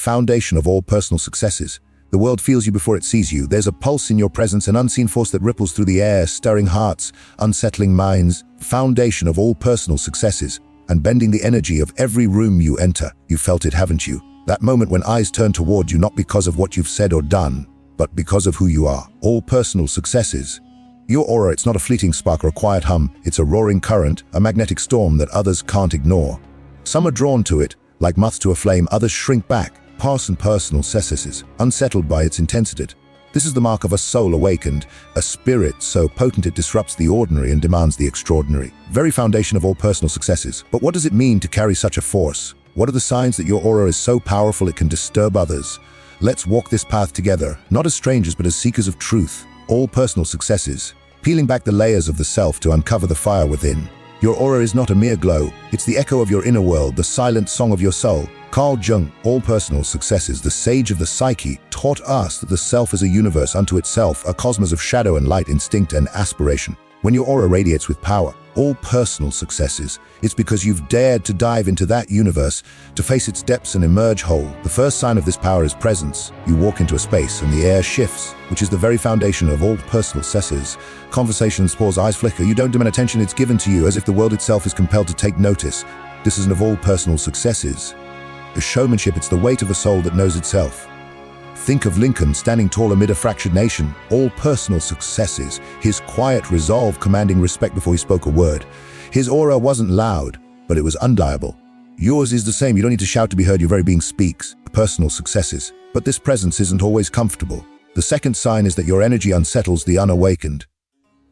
foundation of all personal successes. The world feels you before it sees you. There's a pulse in your presence, an unseen force that ripples through the air, stirring hearts, unsettling minds. Foundation of all personal successes, and bending the energy of every room you enter. You felt it, haven't you? That moment when eyes turn toward you, not because of what you've said or done, but because of who you are. All personal successes. Your aura, it's not a fleeting spark or a quiet hum. It's a roaring current, a magnetic storm that others can't ignore. Some are drawn to it, like moths to a flame. Others shrink back, past and personal successes, unsettled by its intensity. This is the mark of a soul awakened, a spirit so potent it disrupts the ordinary and demands the extraordinary. Very foundation of all personal successes. But what does it mean to carry such a force? What are the signs that your aura is so powerful it can disturb others? Let's walk this path together, not as strangers but as seekers of truth. All personal successes, peeling back the layers of the self to uncover the fire within. Your aura is not a mere glow, it's the echo of your inner world, the silent song of your soul. Carl Jung, All Personal Successes, the sage of the psyche, taught us that the self is a universe unto itself, a cosmos of shadow and light, instinct and aspiration. When your aura radiates with power, all personal successes, it's because you've dared to dive into that universe, to face its depths and emerge whole. The first sign of this power is presence. You walk into a space and the air shifts, which is the very foundation of all personal successes. Conversations pause, eyes flicker. You don't demand attention, it's given to you as if the world itself is compelled to take notice. This isn't of all personal successes. The showmanship, it's the weight of a soul that knows itself. Think of Lincoln standing tall amid a fractured nation. All personal successes, his quiet resolve commanding respect before he spoke a word. His aura wasn't loud, but it was undeniable. Yours is the same. You don't need to shout to be heard. Your very being speaks. Personal successes. But this presence isn't always comfortable. The second sign is that your energy unsettles the unawakened.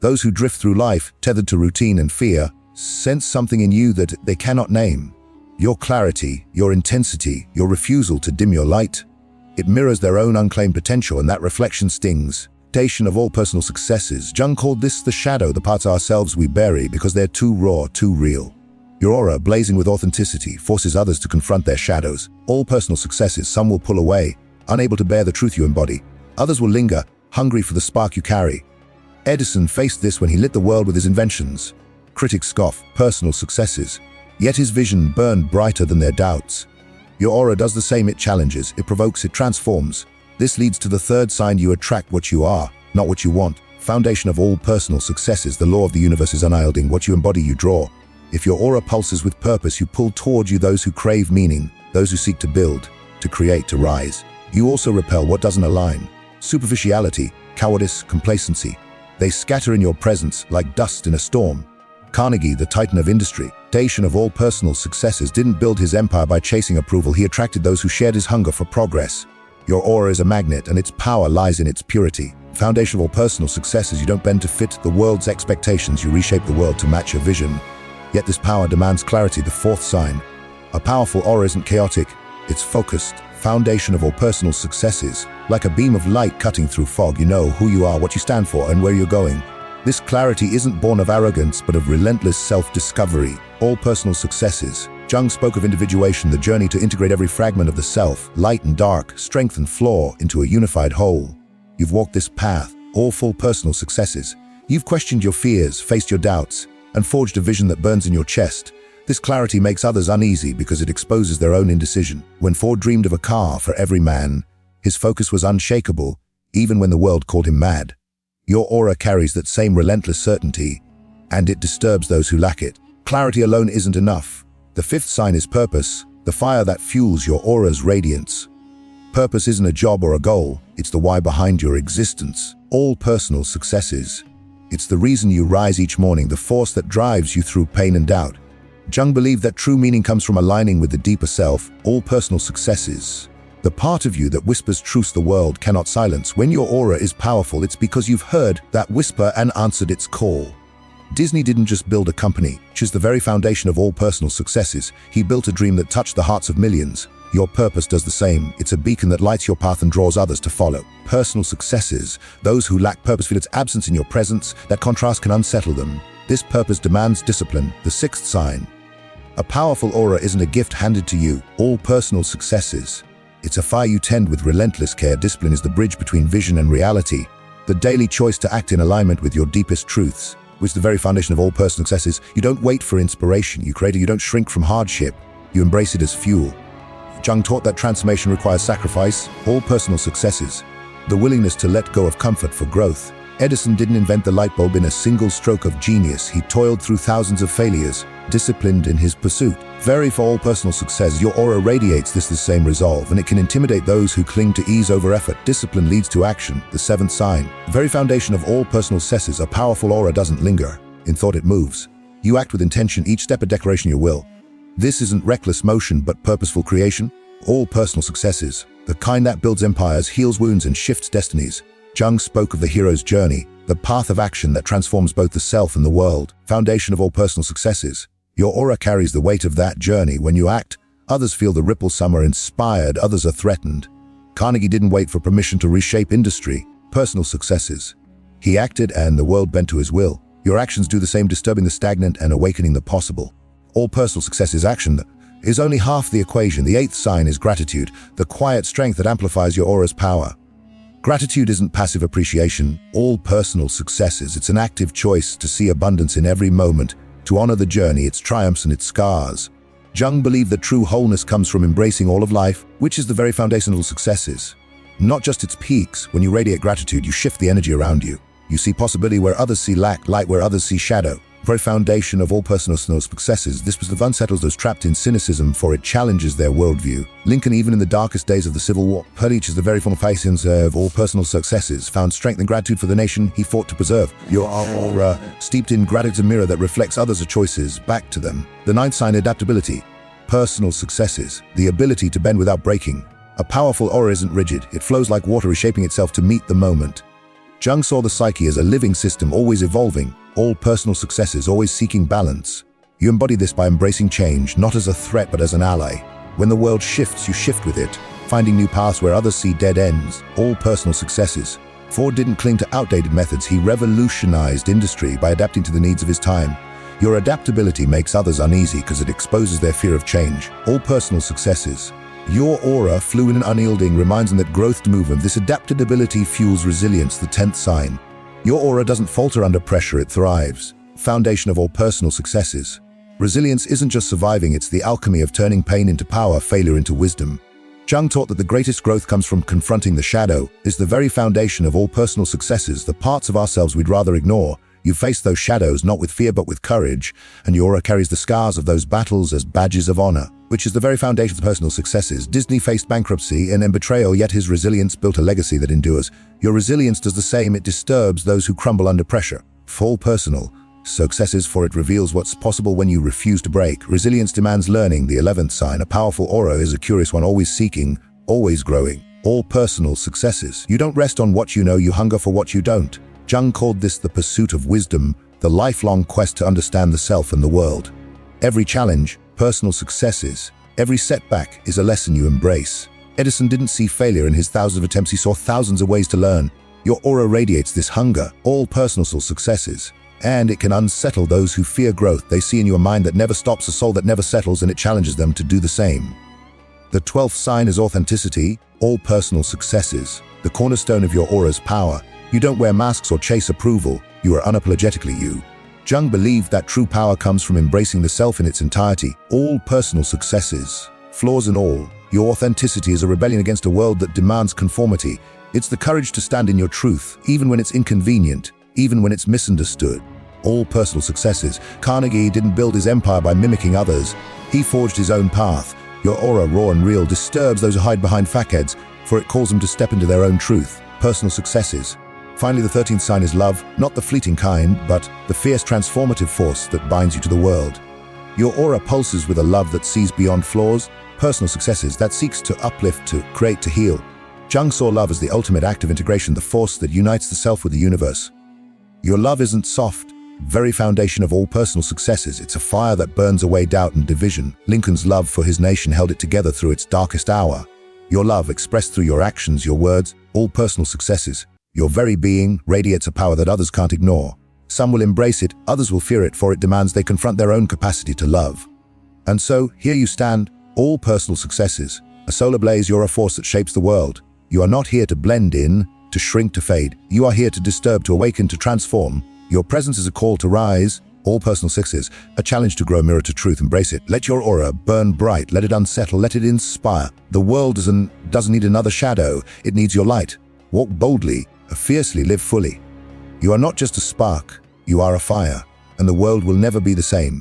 Those who drift through life, tethered to routine and fear, sense something in you that they cannot name. Your clarity, your intensity, your refusal to dim your light. It mirrors their own unclaimed potential, and that reflection stings. Foundation of all personal successes. Jung called this the shadow, the parts of ourselves we bury because they're too raw, too real. Your aura, blazing with authenticity, forces others to confront their shadows. All personal successes, some will pull away, unable to bear the truth you embody. Others will linger, hungry for the spark you carry. Edison faced this when he lit the world with his inventions. Critics scoff, personal successes. Yet his vision burned brighter than their doubts. Your aura does the same. It challenges, it provokes, it transforms. This leads to the third sign. You attract what you are, not what you want. Foundation of all personal successes. The law of the universe is unyielding. What you embody, you draw. If your aura pulses with purpose, you pull toward you those who crave meaning, those who seek to build, to create, to rise. You also repel what doesn't align. Superficiality, cowardice, complacency. They scatter in your presence like dust in a storm. Carnegie, the titan of industry, foundation of all personal successes, didn't build his empire by chasing approval. He attracted those who shared his hunger for progress. Your aura is a magnet, and its power lies in its purity. Foundation of all personal successes. You don't bend to fit the world's expectations. You reshape the world to match your vision. Yet this power demands clarity. The fourth sign. A powerful aura isn't chaotic. It's focused. Foundation of all personal successes. Like a beam of light cutting through fog, you know who you are, what you stand for, and where you're going. This clarity isn't born of arrogance, but of relentless self-discovery. All personal successes. Jung spoke of individuation, the journey to integrate every fragment of the self, light and dark, strength and flaw, into a unified whole. You've walked this path, all full personal successes. You've questioned your fears, faced your doubts, and forged a vision that burns in your chest. This clarity makes others uneasy because it exposes their own indecision. When Ford dreamed of a car for every man, his focus was unshakable, even when the world called him mad. Your aura carries that same relentless certainty, and it disturbs those who lack it. Clarity alone isn't enough. The fifth sign is purpose, the fire that fuels your aura's radiance. Purpose isn't a job or a goal, it's the why behind your existence. All personal successes. It's the reason you rise each morning, the force that drives you through pain and doubt. Jung believed that true meaning comes from aligning with the deeper self. All personal successes. The part of you that whispers truths the world cannot silence. When your aura is powerful, it's because you've heard that whisper and answered its call. Disney didn't just build a company, which is the very foundation of all personal successes. He built a dream that touched the hearts of millions. Your purpose does the same. It's a beacon that lights your path and draws others to follow. Personal successes. Those who lack purpose feel its absence in your presence. That contrast can unsettle them. This purpose demands discipline. The sixth sign. A powerful aura isn't a gift handed to you. All personal successes. It's a fire you tend with relentless care. Discipline is the bridge between vision and reality. The daily choice to act in alignment with your deepest truths, which is the very foundation of all personal successes. You don't wait for inspiration. You create it. You don't shrink from hardship. You embrace it as fuel. Jung taught that transformation requires sacrifice, all personal successes, the willingness to let go of comfort for growth. Edison didn't invent the light bulb in a single stroke of genius. He toiled through thousands of failures, disciplined in his pursuit. Vary for all personal success. Your aura radiates the same resolve, and it can intimidate those who cling to ease over effort. Discipline leads to action, the seventh sign. The very foundation of all personal successes, a powerful aura doesn't linger. In thought it moves. You act with intention, each step a declaration of your will. This isn't reckless motion, but purposeful creation. All personal successes, the kind that builds empires, heals wounds, and shifts destinies. Jung spoke of the hero's journey, the path of action that transforms both the self and the world. Foundation of all personal successes. Your aura carries the weight of that journey. When you act, others feel the ripple. Some are inspired, others are threatened. Carnegie didn't wait for permission to reshape industry. Personal successes. He acted and the world bent to his will. Your actions do the same, disturbing the stagnant and awakening the possible. All personal success is action is only half the equation. The eighth sign is gratitude, the quiet strength that amplifies your aura's power. Gratitude isn't passive appreciation. All personal successes, it's an active choice to see abundance in every moment, to honor the journey, its triumphs and its scars. Jung believed that true wholeness comes from embracing all of life, which is the very foundation of all successes. Not just its peaks. When you radiate gratitude, you shift the energy around you. You see possibility where others see lack, light where others see shadow. The very foundation of all personal successes. This was the unsettles those trapped in cynicism, for it challenges their worldview. Lincoln, even in the darkest days of the Civil War, Purlich is the very foundation of all personal successes, found strength and gratitude for the nation he fought to preserve. Your aura, steeped in gratitude, a mirror that reflects others' choices back to them. The ninth sign, adaptability. Personal successes, the ability to bend without breaking. A powerful aura isn't rigid. It flows like water, reshaping itself to meet the moment. Jung saw the psyche as a living system, always evolving. All personal successes, always seeking balance. You embody this by embracing change, not as a threat but as an ally. When the world shifts, you shift with it, finding new paths where others see dead ends. All personal successes. Ford didn't cling to outdated methods. He revolutionized industry by adapting to the needs of his time. Your adaptability makes others uneasy because it exposes their fear of change. All personal successes. Your aura, fluid and unyielding, reminds them that growth to movement. This adaptability fuels resilience, the 10th sign. Your aura doesn't falter under pressure, it thrives. Foundation of all personal successes. Resilience isn't just surviving, it's the alchemy of turning pain into power, failure into wisdom. Jung taught that the greatest growth comes from confronting the shadow, is the very foundation of all personal successes, the parts of ourselves we'd rather ignore. You face those shadows not with fear but with courage, and your aura carries the scars of those battles as badges of honor, which is the very foundation of personal successes. Disney faced bankruptcy and betrayal, yet his resilience built a legacy that endures. Your resilience does the same, it disturbs those who crumble under pressure. Full personal successes, for it reveals what's possible when you refuse to break. Resilience demands learning, the 11th sign. A powerful aura is a curious one, always seeking, always growing. All personal successes. You don't rest on what you know, you hunger for what you don't. Jung called this the pursuit of wisdom, the lifelong quest to understand the self and the world. Every challenge, personal successes, every setback is a lesson you embrace. Edison didn't see failure in his thousands of attempts, he saw thousands of ways to learn. Your aura radiates this hunger, all personal successes, and it can unsettle those who fear growth. They see in you a mind that never stops, a soul that never settles, and it challenges them to do the same. The 12th sign is authenticity, all personal successes, the cornerstone of your aura's power. You don't wear masks or chase approval, you are unapologetically you. Jung believed that true power comes from embracing the self in its entirety. All personal successes, flaws and all, your authenticity is a rebellion against a world that demands conformity. It's the courage to stand in your truth, even when it's inconvenient, even when it's misunderstood. All personal successes. Carnegie didn't build his empire by mimicking others. He forged his own path. Your aura, raw and real, disturbs those who hide behind facades, for it calls them to step into their own truth. Personal successes. Finally, the 13th sign is love, not the fleeting kind, but the fierce transformative force that binds you to the world. Your aura pulses with a love that sees beyond flaws, personal successes, that seeks to uplift, to create, to heal. Jung saw love as the ultimate act of integration, the force that unites the self with the universe. Your love isn't soft, very foundation of all personal successes. It's a fire that burns away doubt and division. Lincoln's love for his nation held it together through its darkest hour. Your love, expressed through your actions, your words, all personal successes. Your very being radiates a power that others can't ignore. Some will embrace it, others will fear it, for it demands they confront their own capacity to love. And so, here you stand, all personal successes. A solar blaze, you're a force that shapes the world. You are not here to blend in, to shrink, to fade. You are here to disturb, to awaken, to transform. Your presence is a call to rise. All personal successes, a challenge to grow, mirror to truth, embrace it. Let your aura burn bright, let it unsettle, let it inspire. The world doesn't need another shadow, it needs your light. Walk boldly, fiercely, live fully. You are not just a spark, you are a fire, and the world will never be the same.